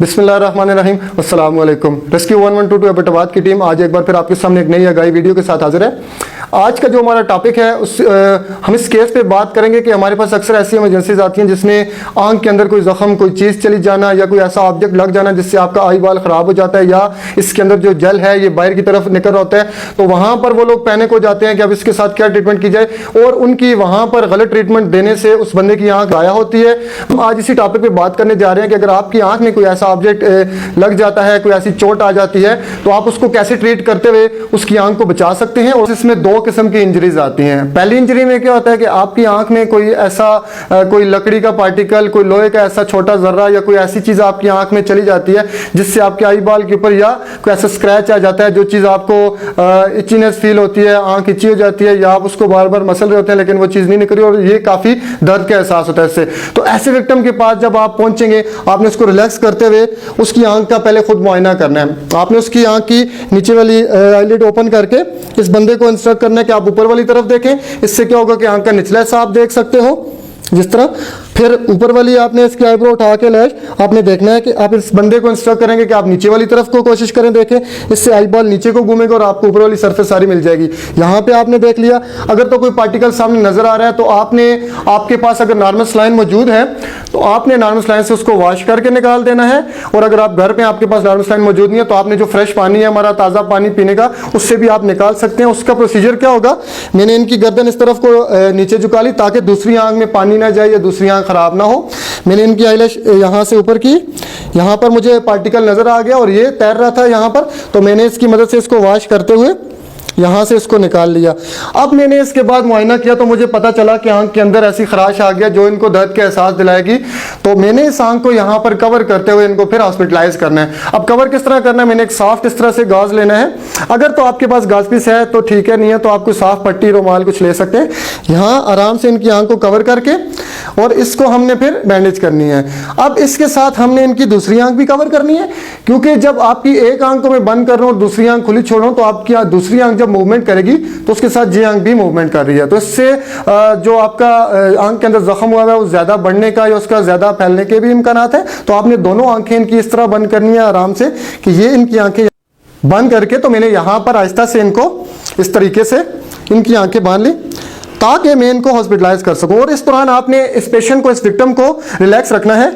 बिस्मिल्लाहिर्रहमानिर्रहीम, अस्सलाम वालेकुम। रेस्क्यू 1122 एबटाबाद की टीम आज एक बार फिर आपके सामने एक नई आगाही वीडियो के साथ हाजिर है। आज का जो हमारा टॉपिक है हम इस केस पे बात करेंगे कि हमारे पास अक्सर ऐसी इमरजेंसीज आती हैं जिसमें आंख के अंदर कोई जख्म, कोई चीज़ चली जाना या कोई ऐसा ऑब्जेक्ट लग जाना जिससे आपका आई बाल ख़राब हो जाता है या इसके अंदर जो जल है ये बाहर की तरफ निकल होता है, तो वहाँ पर वो लोग पैनिक हो जाते हैं कि अब इसके साथ क्या ट्रीटमेंट की जाए, और उनकी वहाँ पर गलत ट्रीटमेंट देने से उस बंदे की आँख गाया होती है। हम आज इसी टॉपिक पर बात करने जा रहे हैं कि अगर आपकी आँख में कोई ऐसा ऑब्जेक्ट लग जाता है, कोई ऐसी चोट आ जाती है, तो आप उसको कैसे ट्रीट करते हुए उसकी आँख को बचा सकते हैं। और इसमें दो किस्म की इंजरीज आती हैं। पहली इंजरी में क्या होता है कि आपकी आंख में कोई ऐसा कोई लकड़ी का पार्टिकल, कोई लोहे का ऐसा छोटा जर्रा या कोई ऐसी चीज़ आपकी आंख में चली जाती है जिससे आपके आई बाल के ऊपर या कोई ऐसा स्क्रैच आ जाता है, जो चीज़ आपको इचीनेस फील होती है, आंख इची हो जाती है या आप उसको बार बार मसल रहे होते हैं लेकिन वो चीज़ नहीं निकल रही और ये काफ़ी दर्द का एहसास होता है इससे। तो ऐसे विक्टिम के पास जब आप पहुंचेंगे, आपने उसको रिलैक्स करते हुए उसकी आंख का पहले खुद मुआयना करना है। आपने उसकी आंख की नीचे वाली आईलिड ओपन करके इस बंदे को इंस्ट्रक्ट करना है कि आप ऊपर वाली तरफ देखें। इससे क्या होगा कि आंख का निचला हिस्सा आप देख सकते हो जिस तरह। फिर ऊपर वाली आपने इसकी आईब्रो उठा के लैश आपने देखना है कि आप इस बंदे को इंस्ट्रक्ट करेंगे कि आप नीचे वाली तरफ को कोशिश करें देखें। इससे आई बॉल नीचे को घूमेगा और आपको ऊपर वाली सरफेस सारी मिल जाएगी। यहाँ पे आपने देख लिया। अगर तो कोई पार्टिकल सामने नजर आ रहा है तो आपने, आपके पास अगर नॉर्मल स्लाइन मौजूद है तो आपने नॉर्मल स्लाइन से उसको वॉश करके निकाल देना है। और अगर आप घर पे आपके पास नॉर्मल स्लाइन मौजूद नहीं है तो आपने जो फ्रेश पानी है हमारा ताज़ा पानी पीने का, उससे भी आप निकाल सकते हैं। उसका प्रोसीजर क्या होगा, मैंने इनकी गर्दन इस तरफ को नीचे झुका ली ताकि दूसरी आंख में पानी ना जाए या दूसरी आंख खराब ना हो। मैंने इनकी आईलैश यहाँ से ऊपर की, यहाँ पर मुझे पार्टिकल नजर आ गया और ये तैर रहा था यहाँ पर, तो मैंने इसकी मदद से इसको वॉश करते हुए यहाँ से इसको निकाल लिया। अब मैंने इसके बाद मुआयना किया तो मुझे पता चला कि आंख के अंदर ऐसी खराश आ गया जो इनको दर्द का एहसास दिलाएगी। तो मैंने इस आंख को यहाँ पर कवर करते हुए इनको फिर हॉस्पिटलाइज करना है। अब कवर किस तरह करना है, मैंने एक सॉफ्ट इस तरह से गाज लेना है। अगर तो आपके पास गाज पीस है तो ठीक है, नहीं है तो आपको साफ पट्टी, रुमाल कुछ ले सकते हैं। यहाँ आराम से इनकी आंख को कवर करके और इसको हमने फिर बैंडेज करनी है। अब इसके साथ हमने इनकी दूसरी आंख भी कवर करनी है, क्योंकि जब आपकी एक आंख को मैं बंद कर रहा हूँ और दूसरी आंख खुली छोड़ रहा हूँ तो आपकी दूसरी आंख जब मूवमेंट करेगी तो उसके साथ ये आंख भी मूवमेंट कर रही है। तो इससे जो आपका आंख के अंदर जख्म हुआ है वो ज्यादा बढ़ने का या उसका ज्यादा फैलने के भी इम्कानात है। तो आपने दोनों आंखें इनकी इस तरह बंद करनी है आराम से कि ये इनकी आंखें बंद करके, तो मैंने यहाँ पर आहिस्ता से इनको इस तरीके से इनकी आंखें बांध ली ताकि मैं इनको हॉस्पिटलाइज कर सकूं। और इस दौरान आपने इस पेशेंट को, इस विक्टिम को रिलैक्स रखना है।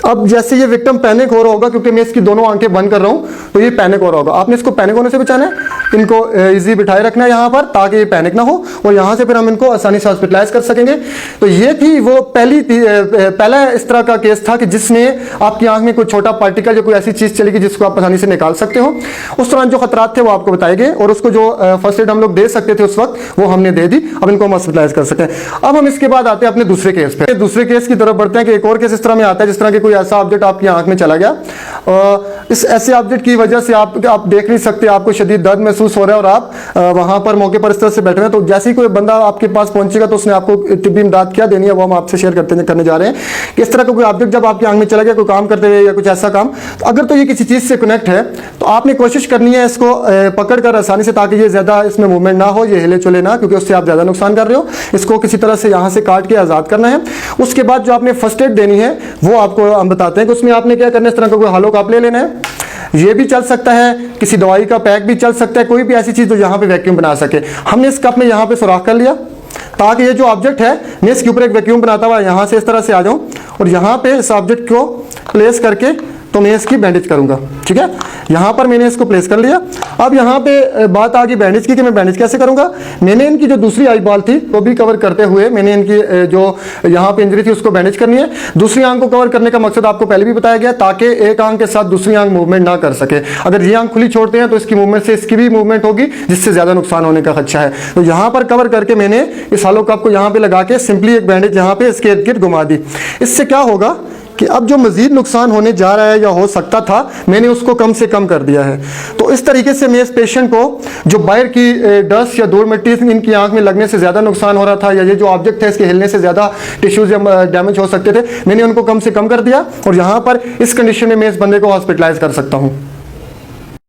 अब जैसे ये विक्टिम पैनिक हो रहा होगा क्योंकि मैं इसकी दोनों आंखें बंद कर रहा हूं तो ये पैनिक हो रहा होगा, आपने इसको पैनिक होने से बचाना है। इनको इजी बिठाए रखना है यहाँ पर ताकि ये पैनिक ना हो और यहाँ से फिर हम इनको आसानी से हॉस्पिटलाइज कर सकेंगे। तो ये थी वो पहला इस तरह का केस था कि जिसमें आपकी आंख में कोई छोटा पार्टिकल या कोई ऐसी चीज चलेगी जिसको आप आसानी से निकाल सकते हो। उस दौरान जो खतरात थे वो आपको बताए गए और उसको जो फर्स्ट एड हम लोग दे सकते थे उस वक्त वो हमने दे दी। अब इनको हम हॉस्पिटलाइज कर सकते हैं। अब हम इसके बाद आते हैं अपने दूसरे केस पे। दूसरे केस की तरफ बढ़ते हैं कि एक और केस इस तरह में आता है जिस तरह के कोई ऐसा ऑब्जेक्ट आपकी आंख में चला गया। इस ऐसे ऑब्जेक्ट की वजह से आप देख नहीं सकते, आपको शदीद दर्द महसूस हो रहा है और आप वहां पर मौके पर इस तरह से बैठे हैं। तो जैसे ही कोई बंदा आपके पास पहुंचेगा तो उसने आपको तिब्बी इमदाद क्या देनी है वो हम आपसे शेयर करने जा रहे हैं। किस तरह का कोई ऑब्जेक्ट जब आपकी आंख में चला गया, कोई काम करते हुए या कुछ ऐसा काम, तो अगर तो ये किसी चीज से कनेक्ट है तो आपने कोशिश करनी है इसको पकड़ कर आसानी से, ताकि ये ज्यादा इसमें मूवमेंट ना हो, ये हिले चले ना, क्योंकि उससे आप ज्यादा नुकसान कर रहे हो। इसको किसी तरह से यहाँ से काट के आजाद करना है। उसके बाद जो आपने फर्स्ट एड देनी है वो आपको हम बताते हैं कि उसमें आपने क्या करना है। इस तरह का कोई हालो कप ले लेना है, ये भी चल सकता है, किसी दवाई का पैक भी चल सकता है, कोई भी ऐसी चीज जो यहाँ पे वैक्यूम बना सके। हमने इस कप में यहाँ पे सुराख कर लिया ताकि ये जो ऑब्जेक्ट है मैं इसके ऊपर एक वैक्यूम बनाता हुआ यहाँ से इस तरह से आ जाऊं और यहाँ पे इस ऑब्जेक्ट को प्लेस करके तो मैं इसकी बैंडेज करूंगा। ठीक है, यहाँ पर मैंने इसको प्लेस कर लिया। अब यहाँ पे बात आ गई बैंडेज की कि मैं बैंडेज कैसे करूंगा। मैंने इनकी जो दूसरी आई बॉल थी वो भी कवर करते हुए मैंने इनकी जो यहाँ पे इंजरी थी उसको बैंडेज करनी है। दूसरी आंख को कवर करने का मकसद आपको पहले भी बताया गया ताकि एक आंख के साथ दूसरी आंख मूवमेंट ना कर सके। अगर ये आंख खुली छोड़ते हैं तो इसकी मूवमेंट से इसकी भी मूवमेंट होगी जिससे ज्यादा नुकसान होने का खदशा है। तो यहाँ पर कवर करके मैंने इस हालो कप को यहाँ पे लगा के सिंपली एक बैंडेज यहाँ पे इसके इर्द गिर्द घुमा दी। इससे क्या होगा कि अब जो मजीद नुकसान होने जा रहा है या हो सकता था मैंने उसको कम से कम कर दिया है। तो इस तरीके से मैं इस पेशेंट को जो बाहर की डस्ट या धूल मिट्टी इनकी आंख में लगने से ज़्यादा नुकसान हो रहा था या ये जो ऑब्जेक्ट है इसके हिलने से ज़्यादा टिश्यूज डैमेज हो सकते थे, मैंने उनको कम से कम कर दिया और यहाँ पर इस कंडीशन में मैं इस बंदे को हॉस्पिटलाइज कर सकता हूँ।